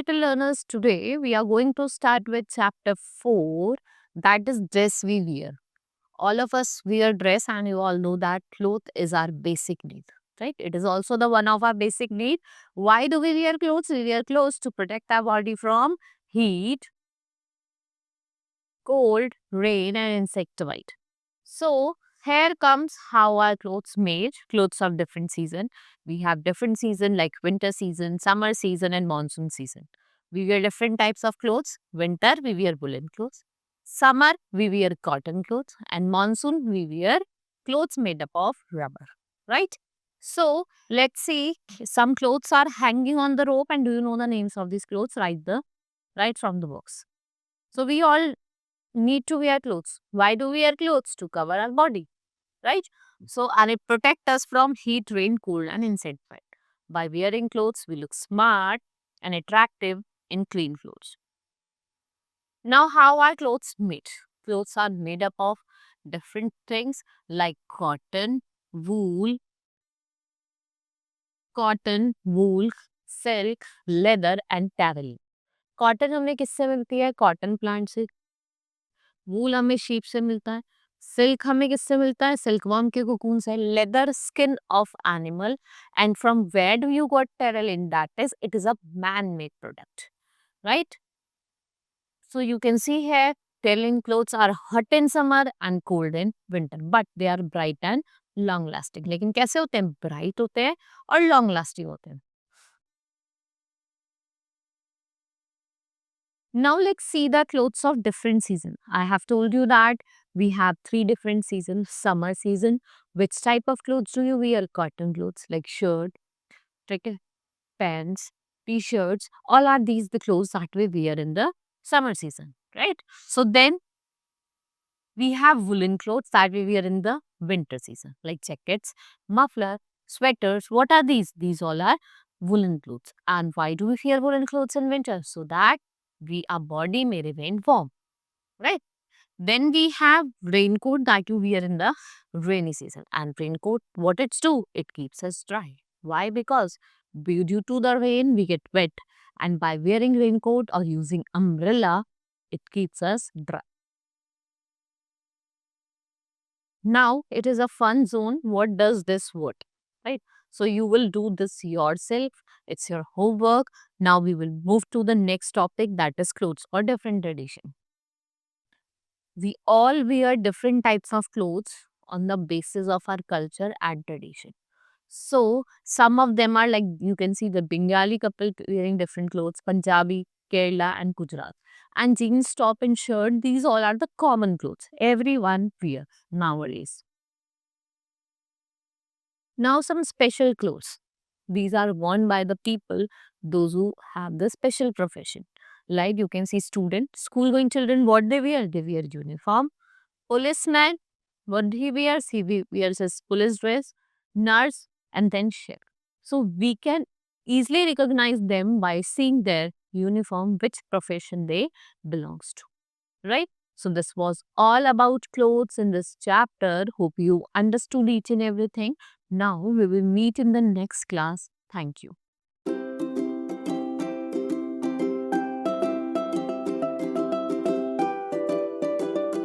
little learners, today we are going to start with chapter 4, that is dress we wear. All of us wear dress and you all know that cloth is our basic need, right? It is also the one of our basic need. Why do we wear clothes? We wear clothes to protect our body from heat, cold, rain and insect bite. So here comes how our clothes made. Clothes of different season. We have different season like winter season, summer season and monsoon season. We wear different types of clothes. Winter we wear woolen clothes. Summer we wear cotton clothes and monsoon we wear clothes made up of rubber. Right? So let's see, some clothes are hanging on the rope and do you know the names of these clothes? Right from the box. So we all need to wear clothes. Why do we wear clothes? To cover our body, right? So, and it protect us from heat, rain, cold, and insect bite. By wearing clothes, we look smart and attractive in clean clothes. Now, how are clothes made? Clothes are made up of different things like cotton, wool, silk, leather, and terrain. Cotton हमें किससे मिलती है? Cotton plant से. वूल हमें sheep से मिलता है. Silk हमें किससे मिलता है? सिल्कवर्म के कोकून से. Leather skin of animal. And from where do you got terylene? That is, it is a man made product, right? So you can see here, tailoring clothes are hot in summer and cold in winter, but they are bright and long lasting. लेकिन कैसे होते हैं? Bright होते हैं और long lasting होते हैं. Now let's see the clothes of different season. I have told you that we have 3 different seasons. Summer season, which type of clothes do you wear? Cotton clothes like shirt, jacket, pants, t-shirts. All are these the clothes that we wear in the summer season, right? So then we have woolen clothes that we wear in the winter season, like jackets, muffler, sweaters. What are these? These all are woolen clothes. And why do we wear woolen clothes in winter? So that our body may remain warm, right? Then we have raincoat that you wear in the rainy season. And raincoat, what it's do? It keeps us dry. Why? Because due to the rain, we get wet. And by wearing raincoat or using umbrella, it keeps us dry. Now it is a fun zone. What does this what? Right? So you will do this yourself. It's your homework. Now we will move to the next topic, that is clothes for different tradition. We all wear different types of clothes on the basis of our culture and tradition. So some of them are like, you can see the Bengali couple wearing different clothes, Punjabi, Kerala and Gujarat. And jeans, top and shirt, these all are the common clothes everyone wear nowadays. Now some special clothes. These are worn by the people, those who have the special profession. Like you can see student, school going children, what they wear? They wear uniform. Policeman, what he wears? Wears his police dress. Nurse and then chef. So we can easily recognize them by seeing their uniform, which profession they belongs to, right? So this was all about clothes in this chapter. Hope you understood each and everything. Now we will meet in the next class. Thank you.